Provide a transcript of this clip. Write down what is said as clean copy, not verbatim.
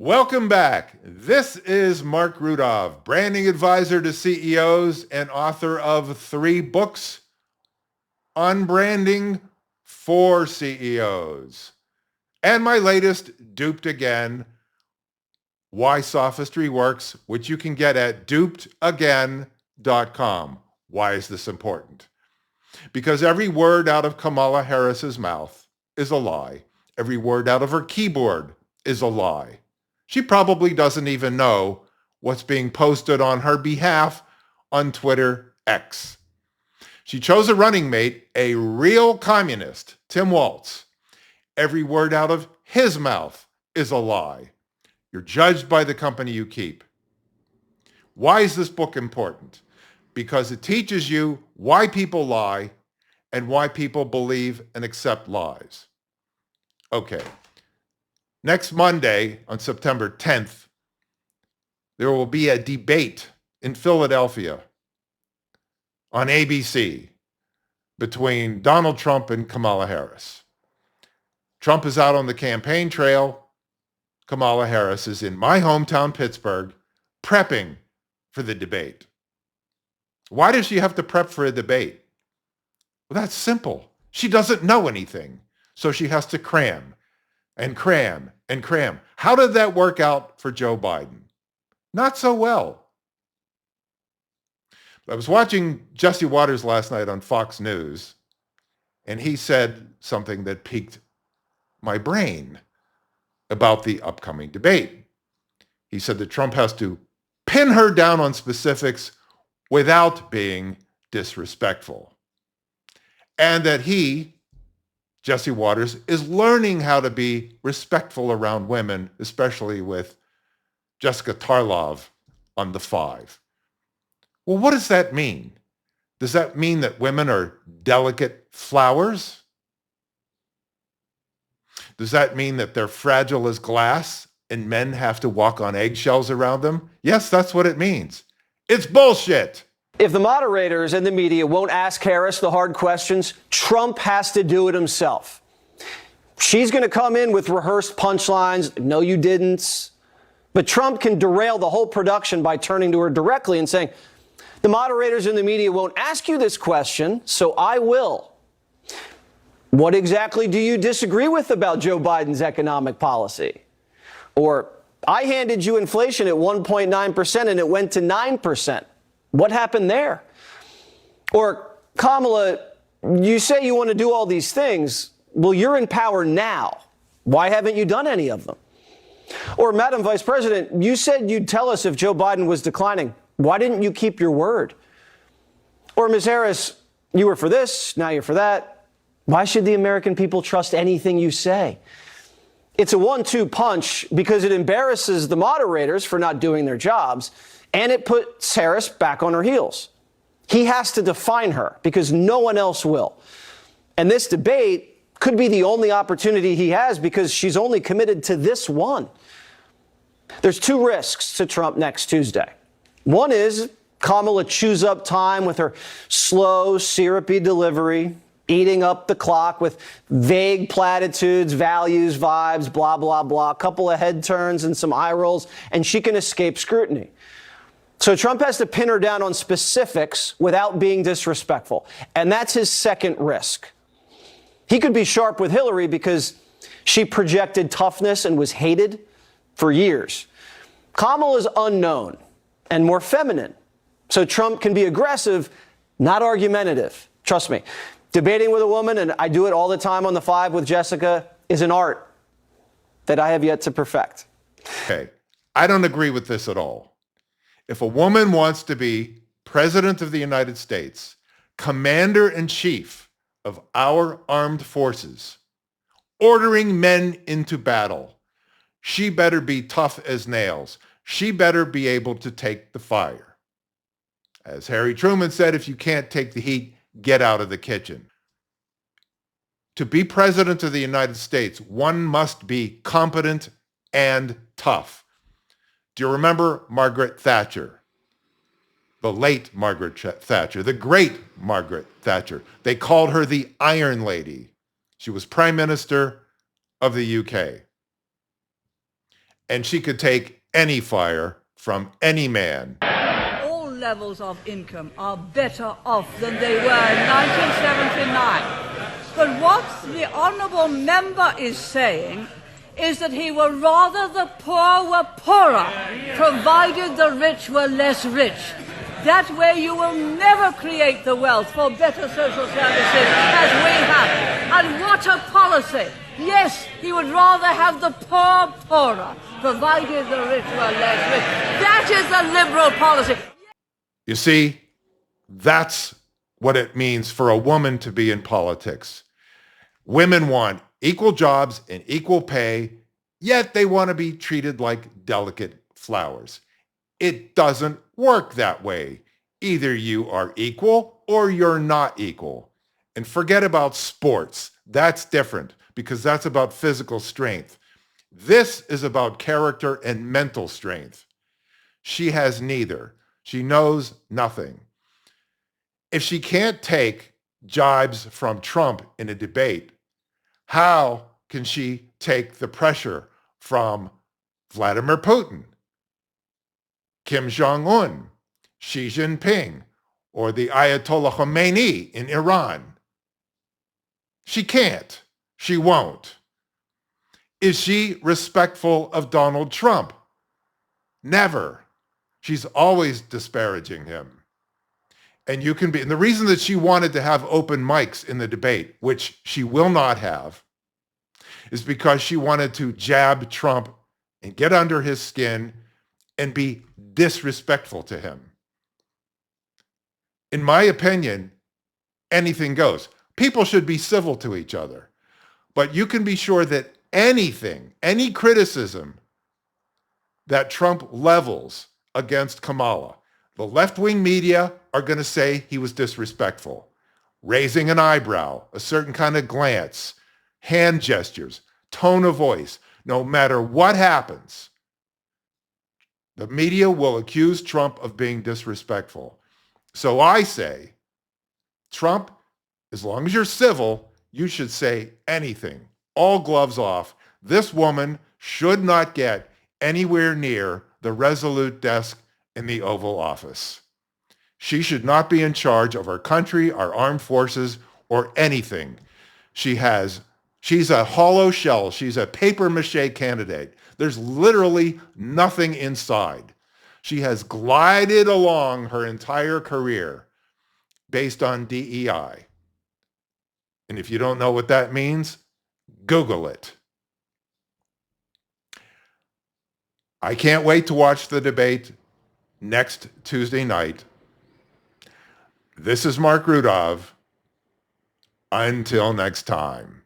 Welcome back. This is Marc Rudov, branding advisor to CEOs and author of 3 books on branding for CEOs. And my latest, Duped Again, Why Sophistry Works, which you can get at dupedagain.com. Why is this important? Because every word out of Kamala Harris's mouth is a lie. Every word out of her keyboard is a lie. She probably doesn't even know what's being posted on her behalf on Twitter X. She chose a running mate, a real communist, Tim Walz. Every word out of his mouth is a lie. You're judged by the company you keep. Why is this book important? Because it teaches you why people lie and why people believe and accept lies. Okay. Next Monday, on September 10th, there will be a debate in Philadelphia on ABC between Donald Trump and Kamala Harris. Trump is out on the campaign trail. Kamala Harris is in my hometown, Pittsburgh, prepping for the debate. Why does she have to prep for a debate? Well, that's simple. She doesn't know anything, so she has to cram and cram and cram. How did that work out for Joe Biden? Not so well. I was watching Jesse Waters last night on Fox News, and he said something that piqued my brain about the upcoming debate. He said that Trump has to pin her down on specifics without being disrespectful. And that he, Jesse Waters, is learning how to be respectful around women, especially with Jessica Tarlov on The Five. Well, what does that mean? Does that mean that women are delicate flowers? Does that mean that they're fragile as glass and men have to walk on eggshells around them? Yes, that's what it means. It's bullshit. If the moderators and the media won't ask Harris the hard questions, Trump has to do it himself. She's going to come in with rehearsed punchlines. No, you didn't. But Trump can derail the whole production by turning to her directly and saying, the moderators and the media won't ask you this question, so I will. What exactly do you disagree with about Joe Biden's economic policy? Or, I handed you inflation at 1.9% and it went to 9%. What happened there? Or, Kamala, you say you want to do all these things. Well, you're in power now. Why haven't you done any of them? Or, Madam Vice President, you said you'd tell us if Joe Biden was declining. Why didn't you keep your word? Or, Ms. Harris, you were for this, now you're for that. Why should the American people trust anything you say? It's a 1-2 punch because it embarrasses the moderators for not doing their jobs, and it puts Harris back on her heels. He has to define her because no one else will. And this debate could be the only opportunity he has because she's only committed to this one. There's 2 risks to Trump next Tuesday. One is Kamala chews up time with her slow, syrupy delivery, eating up the clock with vague platitudes, values, vibes, blah, blah, blah, a couple of head turns and some eye rolls, and she can escape scrutiny. So Trump has to pin her down on specifics without being disrespectful. And that's his second risk. He could be sharp with Hillary because she projected toughness and was hated for years. Kamala's unknown and more feminine. So Trump can be aggressive, not argumentative. Trust me. Debating with a woman, and I do it all the time on The Five with Jessica, is an art that I have yet to perfect. Okay, I don't agree with this at all. If a woman wants to be President of the United States, Commander-in-Chief of our armed forces, ordering men into battle, she better be tough as nails. She better be able to take the fire. As Harry Truman said, if you can't take the heat, get out of the kitchen. To be President of the United States, one must be competent and tough. Do you remember Margaret Thatcher? The late Margaret Thatcher, the great Margaret Thatcher. They called her the Iron Lady. She was Prime Minister of the UK. and she could take any fire from any man. All levels of income are better off than they were in 1979. But what the honourable member is saying is that he would rather the poor were poorer, provided the rich were less rich. That way you will never create the wealth for better social services as we have. And what a policy! Yes, he would rather have the poor poorer, provided the rich were less rich. That is the liberal policy. You see, that's what it means for a woman to be in politics. Women want equal jobs and equal pay, yet they want to be treated like delicate flowers. It doesn't work that way. Either you are equal or you're not equal. And forget about sports. That's different because that's about physical strength. This is about character and mental strength. She has neither. She knows nothing. If she can't take jibes from Trump in a debate, how can she take the pressure from Vladimir Putin, Kim Jong-un, Xi Jinping, or the Ayatollah Khomeini in Iran? She can't. She won't. Is she respectful of Donald Trump? Never. She's always disparaging him. And the reason that she wanted to have open mics in the debate, which she will not have, is because she wanted to jab Trump and get under his skin and be disrespectful to him. In my opinion, anything goes. People should be civil to each other. But you can be sure that anything, any criticism that Trump levels against Kamala, the left-wing media are going to say he was disrespectful. Raising an eyebrow, a certain kind of glance, hand gestures, tone of voice, no matter what happens, the media will accuse Trump of being disrespectful. So I say, Trump, as long as you're civil, you should say anything. All gloves off. This woman should not get anywhere near the Resolute desk in the Oval Office. She should not be in charge of our country, our armed forces, or anything. She's a hollow shell. She's a papier-mâché candidate. There's literally nothing inside. She has glided along her entire career based on DEI. And if you don't know what that means, Google it. I can't wait to watch the debate next Tuesday night. This is Marc Rudov. Until next time.